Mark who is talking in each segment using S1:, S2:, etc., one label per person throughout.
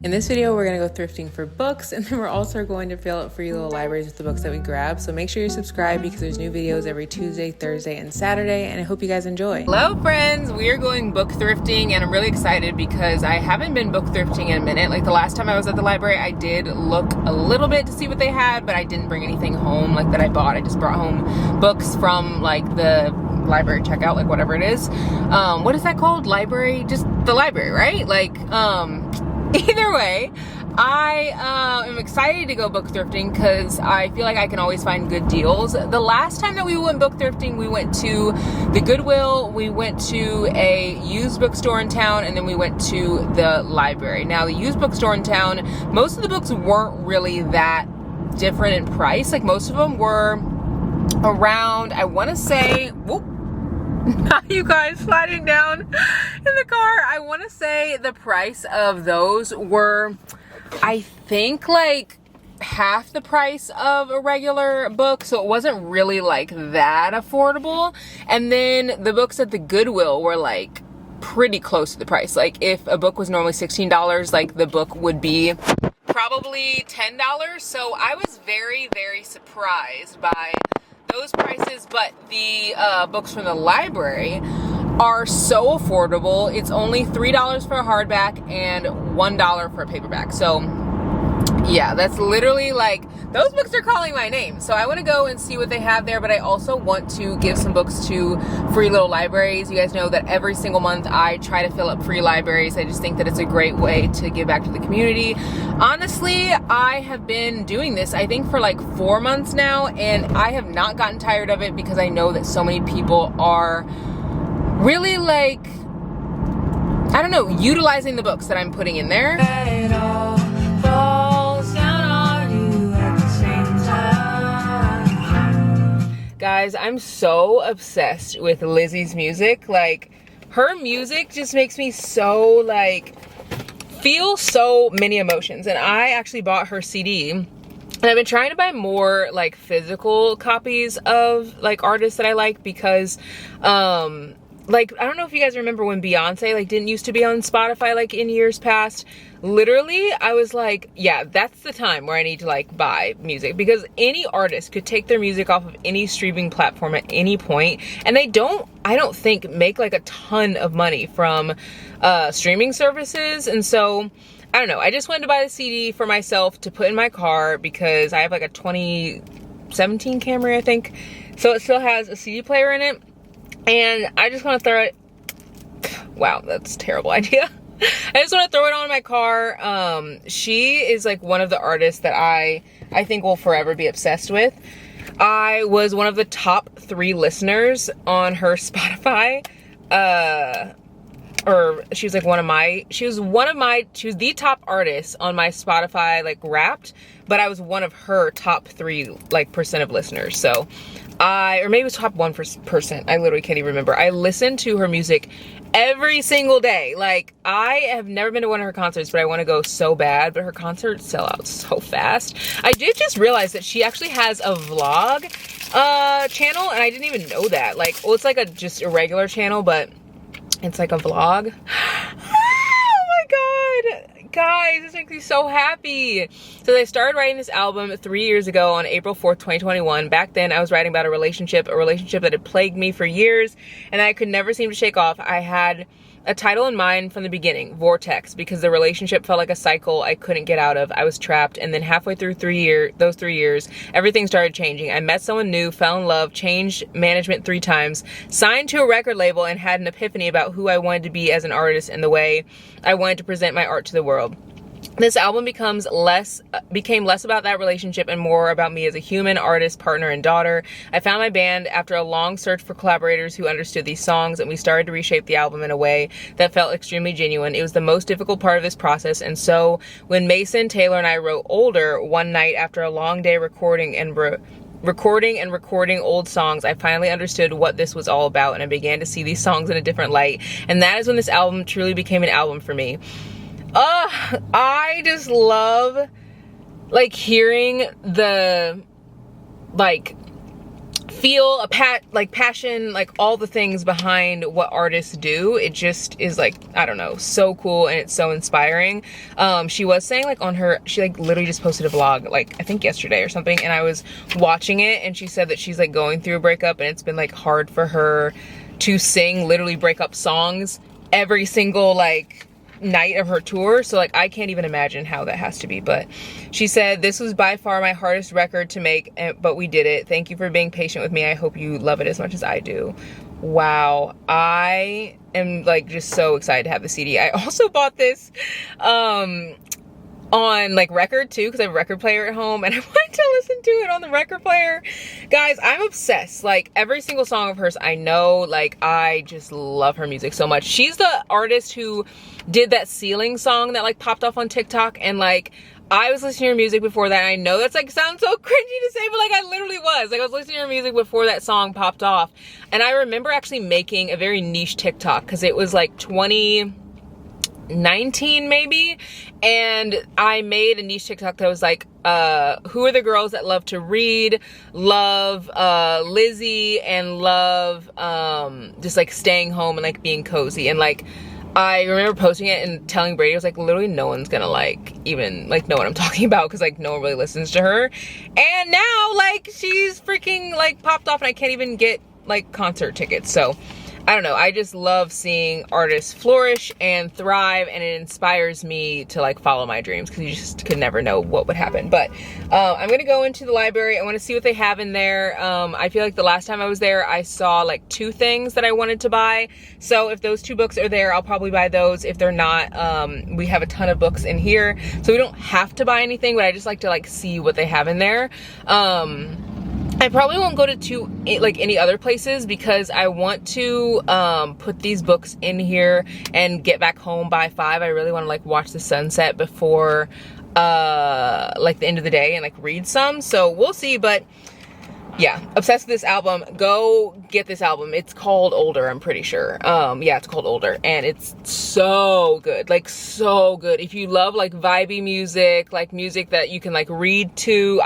S1: In this video, we're going to go thrifting for books, and then we're also going to fill up free little libraries with the books that we grab. So make sure you subscribe because there's new videos every Tuesday, Thursday, and Saturday, and I hope you guys enjoy. Hello friends, we are going book thrifting, and I'm really excited because I haven't been book thrifting in a minute. Like the last time I was at the library, I did look a little bit to see what they had, but I didn't bring anything home like that I bought. I just brought home books from like the library checkout, like whatever it is. What is that called? Library? Just the library, right? Like, either way, I am excited to go book thrifting because I feel like I can always find good deals. The last time that we went book thrifting, we went to the Goodwill, we went to a used bookstore in town, and then we went to the library. Now, the used bookstore in town, most of the books weren't really that different in price. Like most of them were around, I want to say, whoop, not you guys sliding down in the car. I want to say the price of those were, I think, like half the price of a regular book, so it wasn't really like that affordable. And then the books at the Goodwill were like pretty close to the price. Like if a book was normally $16, like the book would be probably $10. So I was very, very surprised by those prices, but the books from the library are so affordable. It's only $3 for a hardback and $1 for a paperback. So yeah, that's literally like, those books are calling my name. So I want to go and see what they have there, but I also want to give some books to free little libraries. You guys know that every single month I try to fill up free libraries. I just think that it's a great way to give back to the community. Honestly, I have been doing this, I think, for like 4 months now, and I have not gotten tired of it because I know that so many people are really like, I don't know, utilizing the books that I'm putting in there. It all falls down on you at the same time. Guys, I'm so obsessed with Lizzie's music. Like, her music just makes me so like feel so many emotions. And I actually bought her CD, and I've been trying to buy more like physical copies of like artists that I like because like, I don't know if you guys remember when Beyonce like didn't used to be on Spotify like in years past. Literally, I was like, yeah, that's the time where I need to like buy music, because any artist could take their music off of any streaming platform at any point, and they don't, I don't think, make like a ton of money from streaming services. And so I don't know, I just wanted to buy the CD for myself to put in my car because I have like a 2017 Camry, I think, so it still has a CD player in it. And I just want to throw it, wow, that's a terrible idea. I just want to throw it on in my car. She is like one of the artists that I think will forever be obsessed with. I was one of the top 3 listeners on her Spotify. Or she was like she was the top artist on my Spotify, like Wrapped, but I was one of her top 3 like percent of listeners. So or maybe it was top 1%. I literally can't even remember. I listen to her music every single day. Like, I have never been to one of her concerts, but I want to go so bad, but her concerts sell out so fast. I did just realize that she actually has a vlog channel, and I didn't even know that. Like, well, it's like just a regular channel, but it's like a vlog. Oh my god, guys, this makes me so happy. So they started writing this album 3 years ago on April 4th, 2021. Back then I was writing about a relationship that had plagued me for years and I could never seem to shake off. I had a title in mind from the beginning, Vortex, because the relationship felt like a cycle I couldn't get out of. I was trapped, and then halfway through those 3 years, everything started changing. I met someone new, fell in love, changed management 3 times, signed to a record label, and had an epiphany about who I wanted to be as an artist and the way I wanted to present my art to the world. This album became less about that relationship and more about me as a human, artist, partner, and daughter. I found my band after a long search for collaborators who understood these songs, and we started to reshape the album in a way that felt extremely genuine. It was the most difficult part of this process, and so when Mason, Taylor, and I wrote Older one night after a long day recording old songs, I finally understood what this was all about, and I began to see these songs in a different light. And that is when this album truly became an album for me. I just love like hearing the like feel a passion, like all the things behind what artists do. It just is like, I don't know, so cool, and it's so inspiring. She was saying like on her, she like literally just posted a vlog like I think yesterday or something, and I was watching it, and she said that she's like going through a breakup, and it's been like hard for her to sing literally breakup songs every single like night of her tour. So like I can't even imagine how that has to be. But she said, this was by far my hardest record to make, but we did it. Thank you for being patient with me. I hope you love it as much as I do. Wow, I am like just so excited to have the CD. I also bought this on like record too, because I have a record player at home, and I wanted to listen to it on the record player. Guys, I'm obsessed. Like every single song of hers I know. Like I just love her music so much. She's the artist who did that Ceiling song that like popped off on TikTok, and like I was listening to her music before that. And I know that's like sounds so cringy to say, but like I literally was. Like I was listening to her music before that song popped off. And I remember actually making a very niche TikTok, because it was like 2019 maybe, and I made a niche TikTok that was like, who are the girls that love to read, love Lizzie, and love just like staying home and like being cozy. And like I remember posting it and telling Brady, I was like, literally no one's gonna like even like know what I'm talking about, because like no one really listens to her. And now like she's freaking like popped off, and I can't even get like concert tickets. So I don't know, I just love seeing artists flourish and thrive, and it inspires me to like follow my dreams, because you just could never know what would happen. But I'm gonna go into the library. I want to see what they have in there. I feel like the last time I was there, I saw like 2 things that I wanted to buy. So if those 2 books are there, I'll probably buy those. If they're not, we have a ton of books in here, so we don't have to buy anything, but I just like to like see what they have in there. I probably won't go to like any other places, because I want to put these books in here and get back home by 5. I really want to like watch the sunset before like the end of the day and like read some. So we'll see. But yeah, obsessed with this album. Go get this album. It's called Older, I'm pretty sure. Yeah, it's called Older, and it's so good, like so good. If you love like vibey music, like music that you can like read to,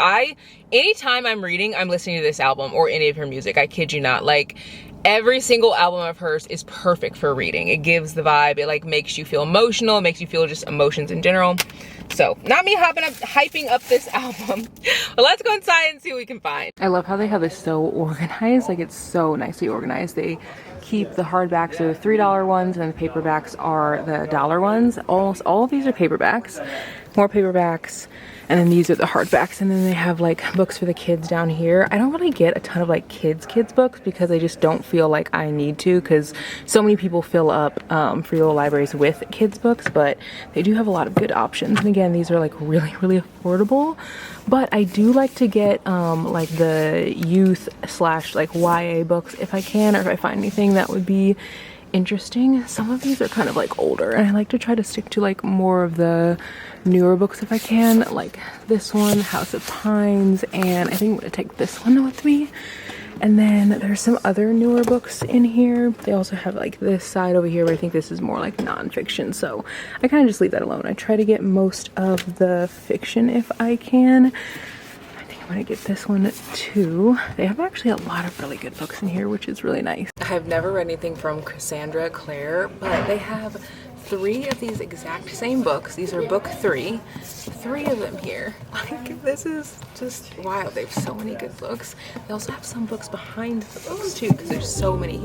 S1: anytime I'm reading, I'm listening to this album or any of her music. I kid you not. Like every single album of hers is perfect for reading. It gives the vibe. It like makes you feel emotional. It makes you feel just emotions in general. So not me hyping up this album, but let's go inside and see what we can find. I love how they have this so organized. Like it's so nicely organized. They keep the hardbacks are the $3 ones, and the paperbacks are the $1 ones. Almost all of these are paperbacks, more paperbacks. And then these are the hardbacks, and then they have like books for the kids down here. I don't really get a ton of like kids books, because I just don't feel like I need to, because so many people fill up free little libraries with kids books, but they do have a lot of good options. And again, these are like really affordable. But I do like to get like the youth / like YA books if I can, or if I find anything that would be interesting. Some of these are kind of like older, and I like to try to stick to like more of the newer books if I can, like this one, House of Pines, and I think I'm gonna take this one with me. And then there's some other newer books in here. They also have like this side over here, but I think this is more like nonfiction, so I kind of just leave that alone. I try to get most of the fiction if I can. I'm gonna get this one too. They have actually a lot of really good books in here, which is really nice. I've never read anything from Cassandra Clare, but they have 3 of these exact same books. These are book 3 of them here. Like this is just wild. They have so many good books. They also have some books behind the books too, because there's so many.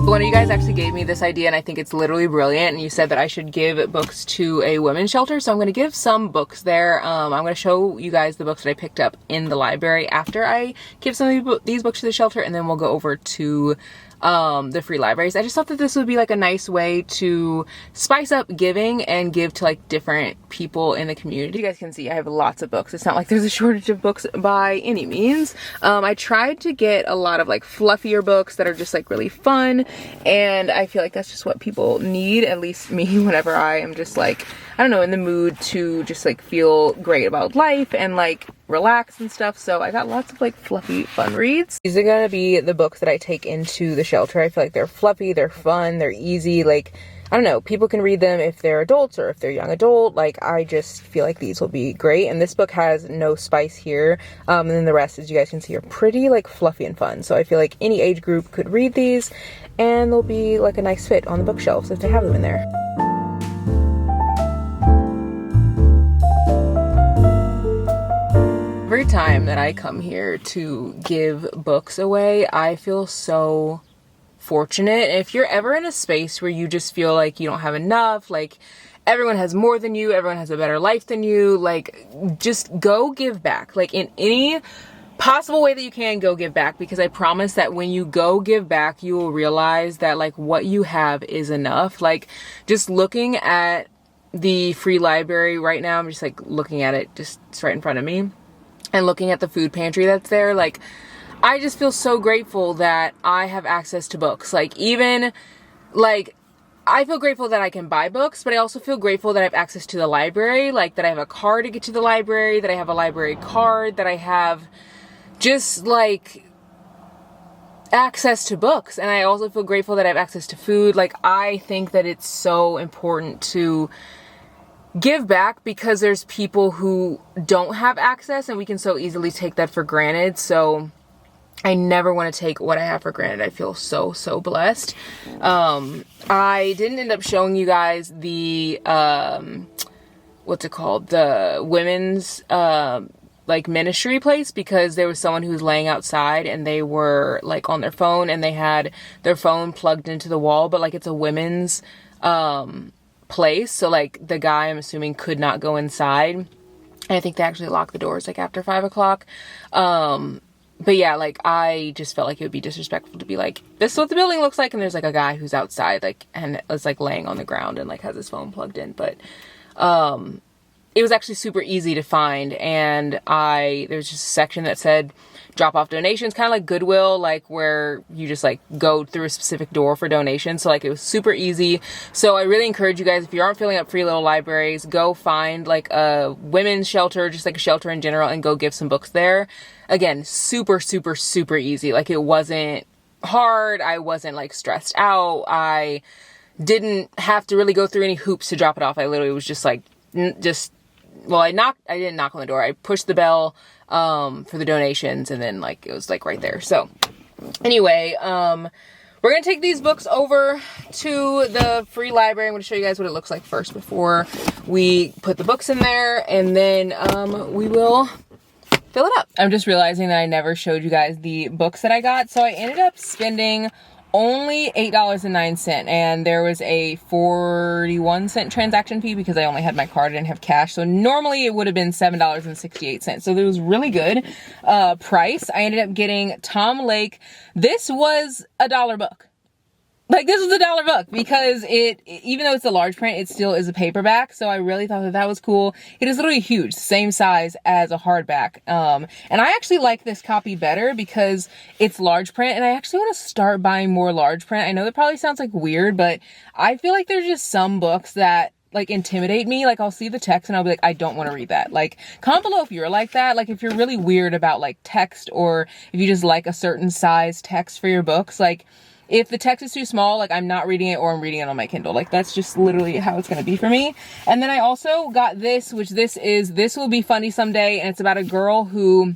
S1: One of you guys actually gave me this idea, and I think it's literally brilliant, and you said that I should give books to a women's shelter, so I'm going to give some books there. I'm going to show you guys the books that I picked up in the library after I give some of these books to the shelter, and then we'll go over to the free libraries. I just thought that this would be like a nice way to spice up giving and give to like different people in the community. You guys can see I have lots of books. It's not like there's a shortage of books by any means. I tried to get a lot of like fluffier books that are just like really fun, and I feel like that's just what people need, at least me, whenever I am just like, I don't know, in the mood to just like feel great about life and like relax and stuff. So I got lots of like fluffy fun reads. These are gonna be the books that I take into the the shelter. I feel like they're fluffy, they're fun, they're easy. Like, I don't know, people can read them if they're adults or if they're young adult. Like, I just feel like these will be great. And this book has no spice here. And then the rest, as you guys can see, are pretty like fluffy and fun. So I feel like any age group could read these and they'll be like a nice fit on the bookshelves if they have them in there. Every time that I come here to give books away, I feel so fortunate. If you're ever in a space where you just feel like you don't have enough, like everyone has more than you, everyone has a better life than you, like just go give back. Like in any possible way that you can, go give back, because I promise that when you go give back, you will realize that like what you have is enough. Like just looking at the free library right now, I'm just like looking at it, just it's right in front of me, and looking at the food pantry that's there, like I just feel so grateful that I have access to books. Like even like I feel grateful that I can buy books, but I also feel grateful that I have access to the library, like that I have a car to get to the library, that I have a library card, that I have just like access to books. And I also feel grateful that I have access to food. Like I think that it's so important to give back because there's people who don't have access and we can so easily take that for granted. So I never want to take what I have for granted. I feel so blessed. I didn't end up showing you guys the what's it called, the women's like ministry place, because there was someone who was laying outside and they were like on their phone and they had their phone plugged into the wall, but like it's a women's place, so like the guy, I'm assuming, could not go inside, and I think they actually locked the doors like after 5 o'clock. But yeah, like I just felt like it would be disrespectful to be like, this is what the building looks like, and there's like a guy who's outside like and is like laying on the ground and like has his phone plugged in. But it was actually super easy to find, and there's just a section that said drop off donations, kind of like Goodwill, like where you just like go through a specific door for donations. So like it was super easy. So I really encourage you guys, if you aren't filling up free little libraries, go find like a women's shelter, just like a shelter in general, and go give some books there. Again, super easy. Like it wasn't hard. I wasn't like stressed out. I didn't have to really go through any hoops to drop it off. I literally was just like, well, I didn't knock on the door. I pushed the bell for the donations, and then like it was like right there. So anyway, we're gonna take these books over to the free library. I'm gonna show you guys what it looks like first before we put the books in there, and then we will fill it up. I'm just realizing that I never showed you guys the books that I got. So I ended up spending only $8.09, and there was a 41-cent transaction fee because I only had my card, I didn't have cash. So normally it would have been $7.68. So it was really good price. I ended up getting Tom Lake. This was a $1 book. Like this was a $1 book because even though it's a large print, it still is a paperback. So I really thought that was cool. It is literally huge, same size as a hardback. And I actually like this copy better because it's large print, and I actually want to start buying more large print. I know that probably sounds like weird, but I feel like there's just some books that like intimidate me. Like I'll see the text and I'll be like, I don't want to read that. Like comment below if you're like that. Like if you're really weird about like text, or if you just like a certain size text for your books. Like if the text is too small, like I'm not reading it, or I'm reading it on my Kindle. Like that's just literally how it's going to be for me. And then I also got this, which This Will Be Funny Someday. And it's about a girl who,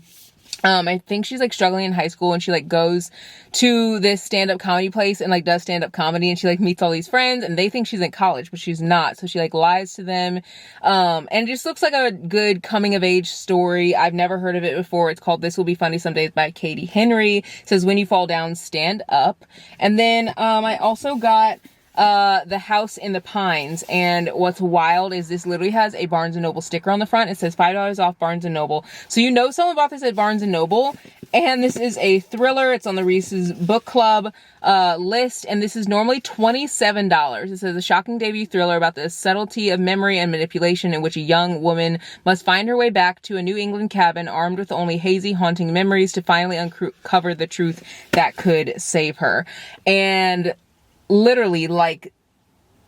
S1: I think she's like struggling in high school, and she like goes to this stand-up comedy place and like does stand-up comedy, and she like meets all these friends, and they think she's in college, but she's not. So she like lies to them. And it just looks like a good coming of age story. I've never heard of it before. It's called This Will Be Funny Someday by Katie Henry. It says, when you fall down, stand up. And then, I also got The House in the Pines, and what's wild is this literally has a Barnes & Noble sticker on the front. It says $5 off Barnes & Noble. So you know someone bought this at Barnes & Noble, and this is a thriller. It's on the Reese's Book Club list, and this is normally $27. It says a shocking debut thriller about the subtlety of memory and manipulation, in which a young woman must find her way back to a New England cabin armed with only hazy, haunting memories to finally uncover the truth that could save her. And literally, like,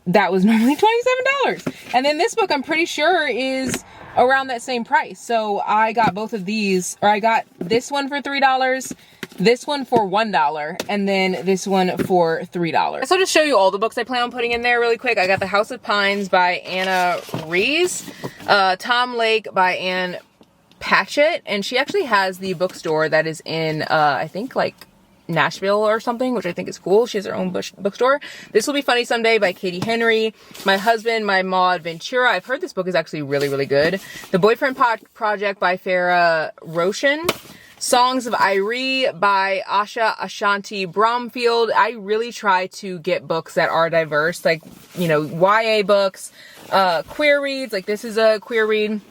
S1: that was normally $27. And then this book, I'm pretty sure, is around that same price. So I got both of these, or I got this one for $3, this one for $1, and then this one for $3. So I'll just show you all the books I plan on putting in there really quick. I got The House of Pines by Anna Rees, Tom Lake by Anne Patchett, and she actually has the bookstore that is in, I think like Nashville or something, which I think is cool. She has her own bookstore. This Will Be Funny Someday by Katie Henry. My Husband, My Maud Ventura. I've heard this book is actually really, really good. The Boyfriend Project by Farah Roshan. Songs of Irie by Asha Ashanti Bromfield. I really try to get books that are diverse, like, you know, YA books, queer reads, like this is a queer read.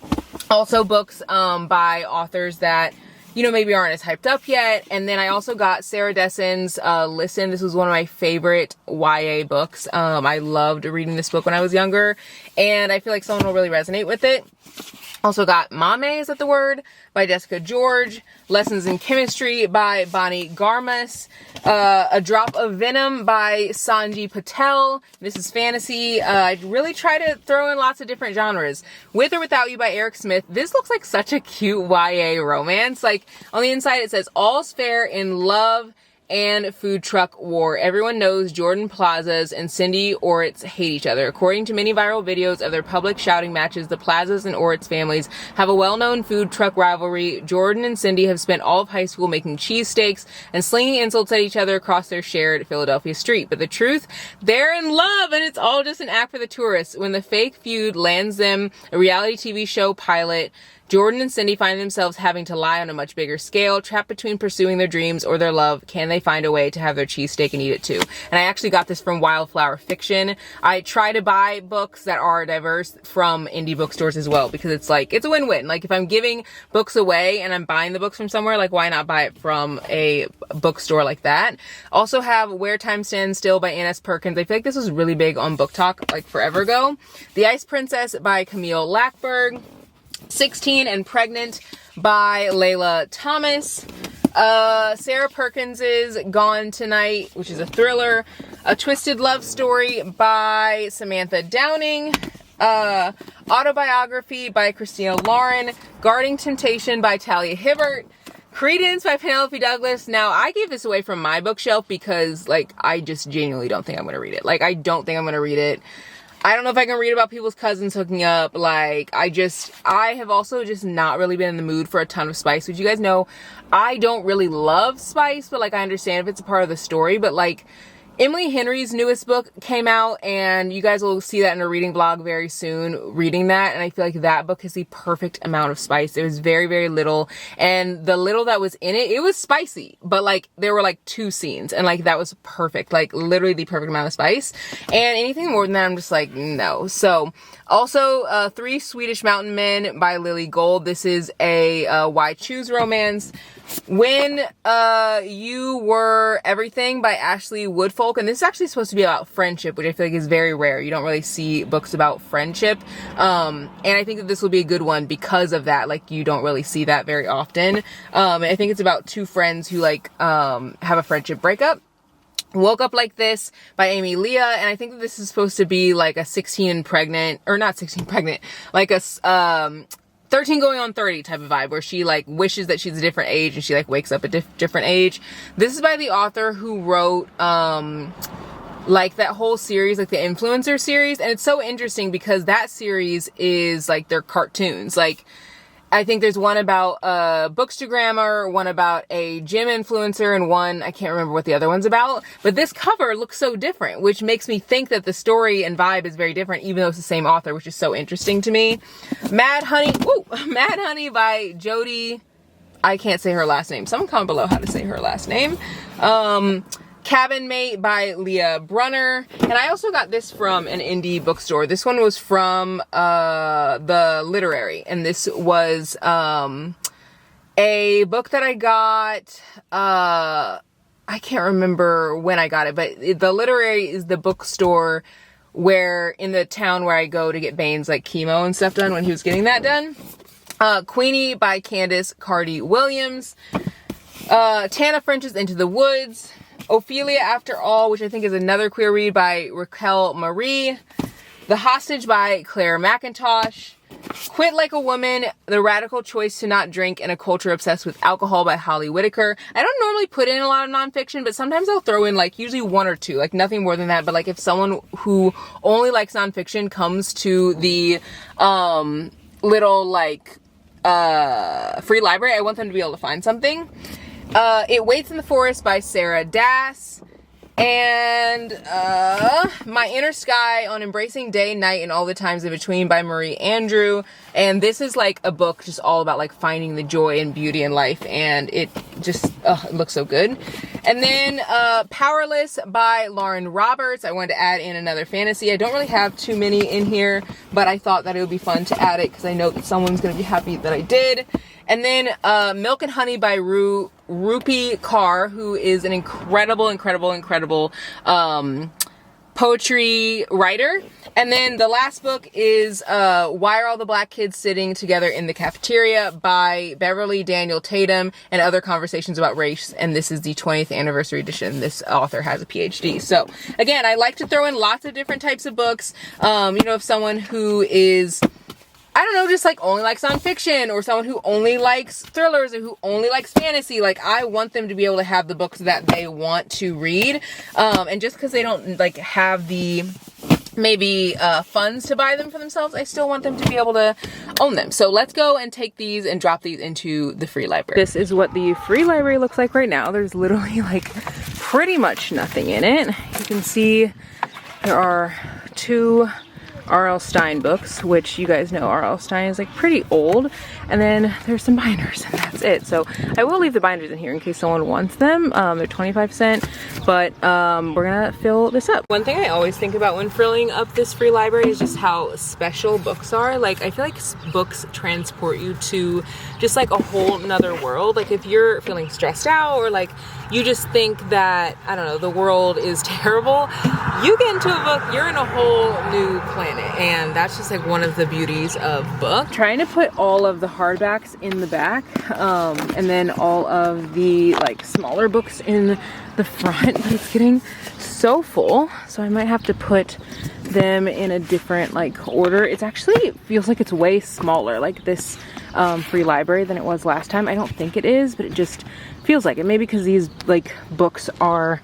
S1: Also books by authors that, you know, maybe aren't as hyped up yet. And then I also got Sarah Dessen's Listen. This was one of my favorite YA books. I loved reading this book when I was younger, and I feel like someone will really resonate with it. Also got Mame, is that the word? By Jessica George. Lessons in Chemistry by Bonnie Garmas. A Drop of Venom by Sanji Patel. This is fantasy. I really try to throw in lots of different genres. With or Without You by Eric Smith. This looks like such a cute YA romance. Like, on the inside it says, all's fair in love and food truck war. Everyone knows Jordan Plazas and Cindy Oritz hate each other. According to many viral videos of their public shouting matches, the Plazas and Oritz families have a well-known food truck rivalry. Jordan and Cindy have spent all of high school making cheesesteaks and slinging insults at each other across their shared Philadelphia street. But the truth, they're in love, and it's all just an act for the tourists. When the fake feud lands them a reality TV show pilot, Jordan and Cindy find themselves having to lie on a much bigger scale, trapped between pursuing their dreams or their love. Can they find a way to have their cheesesteak and eat it too? And I actually got this from Wildflower Fiction. I try to buy books that are diverse from indie bookstores as well, because it's like, it's a win-win. Like, if I'm giving books away and I'm buying the books from somewhere, like, why not buy it from a bookstore like that? Also have Where Time Stands Still by Anne S. Perkins. I feel like this was really big on Book Talk, like, forever ago. The Ice Princess by Camille Lackberg. 16 and Pregnant by Layla Thomas. Sarah Perkins's Gone Tonight, which is a thriller. A Twisted Love Story by Samantha Downing. Autobiography by Christina Lauren. Guarding Temptation by Talia Hibbert. Credence by Penelope Douglas. Now, I gave this away from my bookshelf because, like, I just genuinely don't think I'm going to read it. Like, I don't think I'm going to read it. I don't know if I can read about people's cousins hooking up. Like, I have also just not really been in the mood for a ton of spice, which you guys know, I don't really love spice, but, like, I understand if it's a part of the story. But, like, Emily Henry's newest book came out, and you guys will see that in a reading vlog very soon, reading that, and I feel like that book has the perfect amount of spice. There was very, very little, and the little that was in it, it was spicy, but, like, there were, like, 2 scenes, and, like, that was perfect, like, literally the perfect amount of spice, and anything more than that, I'm just like, no. So, also, 3 Swedish Mountain Men by Lily Gold. This is a Why Choose romance. When You Were Everything by Ashley Woodfolk, and this is actually supposed to be about friendship, which I feel like is very rare. You don't really see books about friendship, and I think that this will be a good one because of that. Like, you don't really see that very often. I think it's about 2 friends who, like, have a friendship breakup. Woke Up Like This by Amy Leah, and I think that this is supposed to be like a 16 and pregnant, or not 16 pregnant, like a 13 going on 30 type of vibe, where she, like, wishes that she's a different age and she, like, wakes up a different age. This is by the author who wrote like that whole series, like the Influencer series, and it's so interesting because that series is like their cartoons. Like, I think there's one about a bookstagrammer, one about a gym influencer, and one, I can't remember what the other one's about. But this cover looks so different, which makes me think that the story and vibe is very different, even though it's the same author, which is so interesting to me. Mad Honey by Jody, I can't say her last name. Someone comment below how to say her last name. Cabin Mate by Leah Brunner. And I also got this from an indie bookstore. This one was from The Literary. And this was a book that I got, I can't remember when I got it, but The Literary is the bookstore where, in the town where I go to get Bane's, like, chemo and stuff done when he was getting that done. Queenie by Candace Cardi Williams. Tana French's Into the Woods. Ophelia After All, which I think is another queer read by Raquel Marie. The Hostage by Claire McIntosh. Quit Like a Woman, The Radical Choice to Not Drink in a Culture Obsessed with Alcohol by Holly Whitaker. I don't normally put in a lot of nonfiction, but sometimes I'll throw in like usually one or two, like nothing more than that. But like if someone who only likes nonfiction comes to the little like free library, I want them to be able to find something. It Waits in the Forest by Sarah Dass. And My Inner Sky on Embracing Day, Night, and All the Times in Between by Marie Andrew. And this is like a book just all about like finding the joy and beauty in life, and it just it looks so good. And then Powerless by Lauren Roberts. I wanted to add in another fantasy. I don't really have too many in here, but I thought that it would be fun to add it because I know that someone's going to be happy that I did. And then Milk and Honey by Rupi Kaur, who is an incredible poetry writer. And then the last book is Why Are All the Black Kids Sitting Together in the Cafeteria by Beverly Daniel Tatum and Other Conversations About Race. And this is the 20th anniversary edition. This author has a PhD. So again, I like to throw in lots of different types of books. If someone who is, I don't know, just like only likes nonfiction, or someone who only likes thrillers, or who only likes fantasy, like I want them to be able to have the books that they want to read. And just because they don't like have the maybe funds to buy them for themselves, I still want them to be able to own them. So let's go and take these and drop these into the free library. This is what the free library looks like right now. There's literally like pretty much nothing in it. You can see there are 2 R.L. Stein books, which you guys know R.L. Stein is like pretty old, and then there's some binders, and that's it. So I will leave the binders in here in case someone wants them. They're 25¢, but we're gonna fill this up. One thing I always think about when filling up this free library is just how special books are. Like I feel like books transport you to just like a whole nother world. Like if you're feeling stressed out, or like you just think that, I don't know, the world is terrible, you get into a book, you're in a whole new planet. And that's just like one of the beauties of book. Trying to put all of the hardbacks in the back, and then all of the like smaller books in the front, but it's getting so full, so I might have to put them in a different like order. It's actually feels like it's way smaller, like this free library, than it was last time. I don't think it is, but it just feels like it. Maybe because these like books are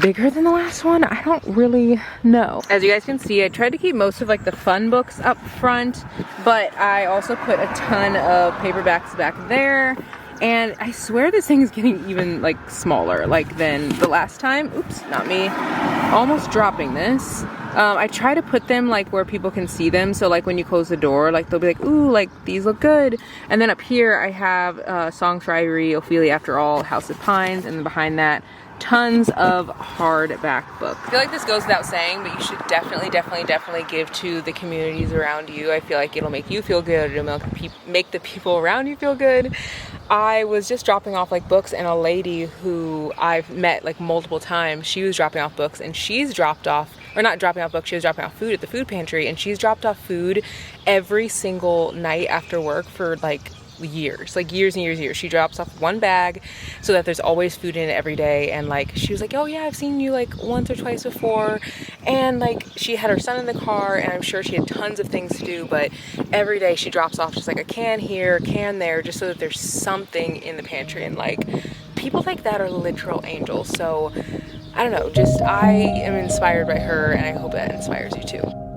S1: bigger than the last one. I don't really know. As you guys can see, I tried to keep most of like the fun books up front, but I also put a ton of paperbacks back there. And I swear this thing is getting even like smaller like than the last time. Oops, not me. Almost dropping this. I try to put them like where people can see them. So like when you close the door, like they'll be like, ooh, like these look good. And then up here I have Songs for Ivory, Ophelia After All, House of Pines, and then behind that, tons of hardback books. I feel like this goes without saying, but you should definitely give to the communities around you. I feel like it'll make you feel good. It'll make the people around you feel good. I was just dropping off like books, and a lady who I've met like multiple times, she was dropping off books, and she's dropped off, or not dropping off books, she was dropping off food at the food pantry, and she's dropped off food every single night after work for like years and years. She drops off one bag so that there's always food in it every day. And like she was like, oh yeah, I've seen you like once or twice before. And like she had her son in the car, and I'm sure she had tons of things to do, but every day she drops off just like a can here, a can there, just so that there's something in the pantry. And like people like that are literal angels. So I don't know, just I am inspired by her, and I hope that inspires you too.